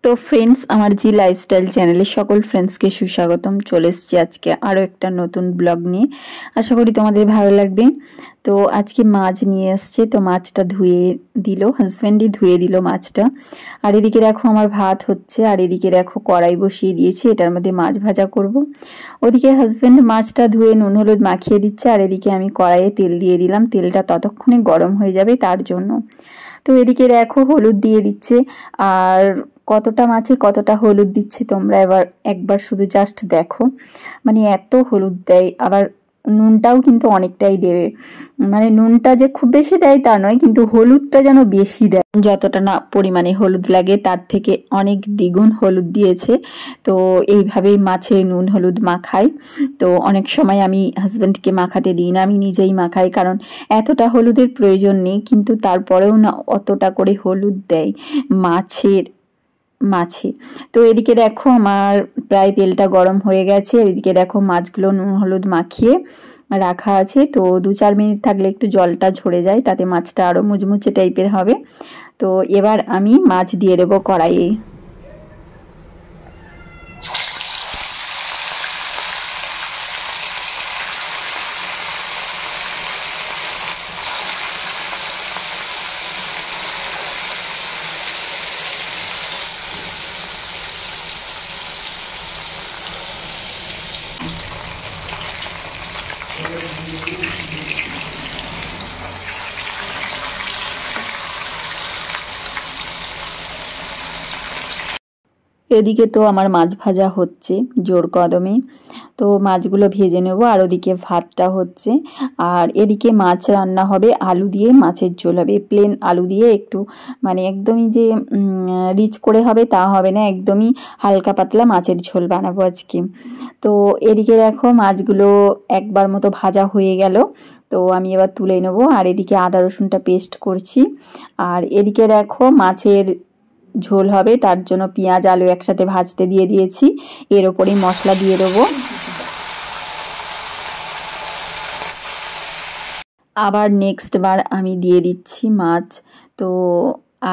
তো ফ্রেন্ডস, আমার জি লাইফস্টাইল চ্যানেলে সকল ফ্রেন্ডসকে সুস্বাগতম। চলে এসেছি আজকে আরও একটা নতুন ব্লগ নিয়ে। আশা করি তোমাদের ভালো লাগবে। তো আজকে মাছ নিয়ে আসছে, তো মাছটা ধুয়ে দিল, হাজব্যান্ডই ধুয়ে দিল মাছটা। আর এদিকে দেখো আমার ভাত হচ্ছে, আর এদিকে দেখো কড়াই বসিয়ে দিয়েছি, এটার মধ্যে মাছ ভাজা করব। ওদিকে হাজব্যান্ড মাছটা ধুয়ে নুন হলুদ মাখিয়ে দিচ্ছে, আর এদিকে আমি কড়াইয়ে তেল দিয়ে দিলাম। তেলটা ততক্ষণে গরম হয়ে যাবে তার জন্য। তো এদিকে দেখো হলুদ দিয়ে দিচ্ছে, আর কতটা মাছে কতটা হলুদ দিচ্ছে তোমরা একবার শুধু জাস্ট দেখো। মানে এত হলুদ দেয়, আবার নুনটাও কিন্তু অনেকটাই দেবে। মানে নুনটা যে খুব বেশি দেয় তা নয়, কিন্তু হলুদটা যেন বেশি দেয়। যতটা না পরিমাণে হলুদ লাগে তার থেকে অনেক দ্বিগুণ হলুদ দিয়েছে। তো এইভাবেই মাছে নুন হলুদ মাখাই। তো অনেক সময় আমি হাজব্যান্ডকে মাখাতে দিই না, আমি নিজেই মাখাই, কারণ এতটা হলুদের প্রয়োজন নেই, কিন্তু তারপরেও না অতটা করে হলুদ দেয় মাছে। তো এদিকে দেখো আমার প্রায় তেলটা গরম হয়ে গেছে। এদিকে দেখো মাছগুলো নুন হলুদ মাখিয়ে রাখা আছে। তো 2-4 মিনিট থাকলে একটু জলটা ঝরে যায়, তাতে মাছটা আরও মুচমুচে টাইপের হবে। তো এবার আমি মাছ দিয়ে দেবো কড়াইয়ে। এদিকে তো আমার মাছ ভাজা হচ্ছে জোর কদমে। তো মাছগুলো ভেজে নেব, আর ওদিকে ভাতটা হচ্ছে। আর এদিকে মাছ রান্না হবে আলু দিয়ে, মাছের ঝোল হবে প্লেন আলু দিয়ে। একটু মানে একদমই যে রিচ করে হবে তা হবে না, একদমই হালকা পাতলা মাছের ঝোল বানাবো আজকে। তো এদিকে দেখো মাছগুলো একবার মতো ভাজা হয়ে গেল। তো আমি এবার তুলে নেবো, আর এদিকে আদা রসুনটা পেস্ট করছি। আর এদিকে দেখো মাছের ঝোল হবে, তার জন্য পেঁয়াজ আলু একসাথে ভাজতে দিয়ে দিয়েছি। এর ওপরেই মশলা দিয়ে দেবো। আবার নেক্সট বার আমি দিয়ে দিচ্ছি মাছ। তো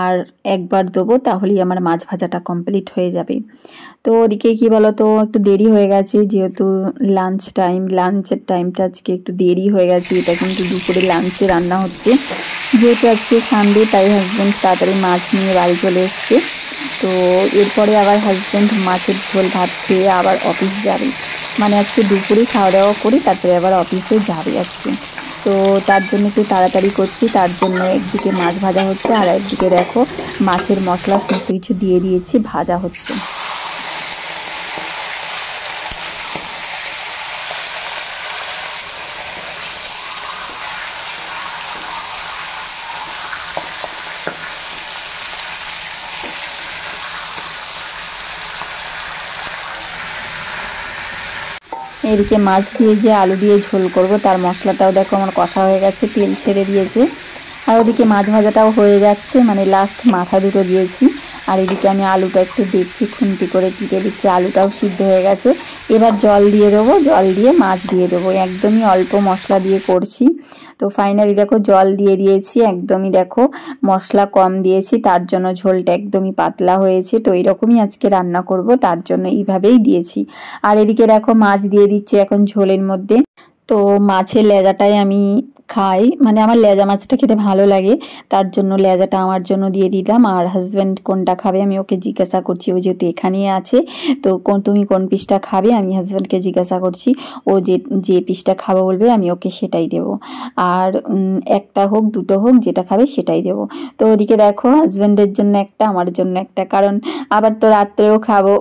আর একবার দেবো, তাহলেই আমার মাছ ভাজাটা কমপ্লিট হয়ে যাবে। তো ওদিকে কি বলো তো, একটু দেরি হয়ে গেছে, যেহেতু লাঞ্চের টাইমটা আজকে একটু দেরি হয়ে গেছে। এটা কিন্তু দুপুরে লাঞ্চে রান্না হচ্ছে, যেহেতু আজকে সানডে, তাই হাজব্যান্ড তাড়াতাড়ি মাছ নিয়ে বাড়ি চলে এসছে। তো এরপরে আবার হাজব্যান্ড মাছের ঝোল ভাত খেয়ে আবার অফিস যাবে। মানে আজকে দুপুরে খাওয়া দাওয়া করে তারপরে আবার অফিসে যাবে আজকে। তো তার জন্য একটু তাড়াতাড়ি করছি, তার জন্য একদিকে মাছ ভাজা হচ্ছে, আর একদিকে দেখো মাছের মশলা সমস্ত কিছু দিয়ে দিয়েছি, ভাজা হচ্ছে। এদিকে মাছ দিয়ে যে আলু দিয়ে ঝোল করব তার মশলাটাও দেখো আমার কষা হয়ে গেছে, তেল ছেড়ে দিয়েছে। আর ওদিকে মাছ ভাজাটাও হয়ে যাচ্ছে, মানে লাস্ট মাথা দুটো দিয়েছি। আর এদিকে আমি আলুটা একটু দেখছি, খুন্তি করে কেটে দিচ্ছি, আলুটাও সিদ্ধ হয়ে গেছে। এবার জল দিয়ে দেবো, জল দিয়ে মাছ দিয়ে দেবো, একদমই অল্প মশলা দিয়ে করছি। তো ফাইনালি দেখো জল দিয়ে দিয়েছি, একদমই দেখো মশলা কম দিয়েছি, তার জন্য ঝোলটা একদমই পাতলা হয়েছে। তো এরকমই আজকে রান্না করব, তার জন্য এইভাবেই দিয়েছি। আর এদিকে দেখো মাছ দিয়ে দিচ্ছি এখন ঝোলের মধ্যে। তো মাছের লেজাটাই আমি খাই, মানে আমার লেজা মাছটা খেতে ভালো লাগে, তার জন্য লেজাটা আমার জন্য দিয়ে দিলাম। আর হাজব্যান্ড কোনটা খাবে আমি ওকে জিজ্ঞাসা করছি, ও যেহেতু এখানেই আছে। তো তুমি কোন পিসটা খাবে আমি হাজব্যান্ডকে জিজ্ঞাসা করছি, ও যে পিসটা খাবো বলবে আমি ওকে সেটাই দেব। আর একটা হোক দুটো হোক, যেটা খাবে সেটাই দেব। তো ওদিকে দেখো হাজব্যান্ডের জন্য একটা, আমার জন্য একটা, কারণ আবার তো রাত্রেও খাবো।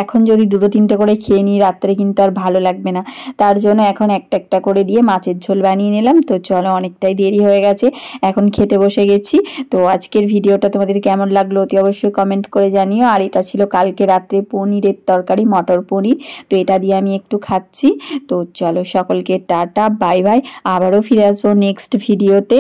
এখন যদি 2-3টে করে খেয়ে নিই রাত্রে কিন্তু আর ভালো লাগবে না, তার জন্য এখন একটা একটা করে দিয়ে মাছের ঝোল বানিয়ে নিলাম। তো চলো, অনেকটাই দেরি হয়ে গেছে, এখন খেতে বসে গেছি। তো আজকের ভিডিওটা তোমাদের কেমন লাগলো অতি অবশ্যই কমেন্ট করে জানিও। আর এটা ছিল কালকে রাত্রে পনিরের তরকারি, মটর পনির। তো এটা দিয়ে আমি একটু খাচ্ছি। তো চলো সকলকে টাটা, বাই বাই, আবারও ফিরে আসবো নেক্সট ভিডিওতে।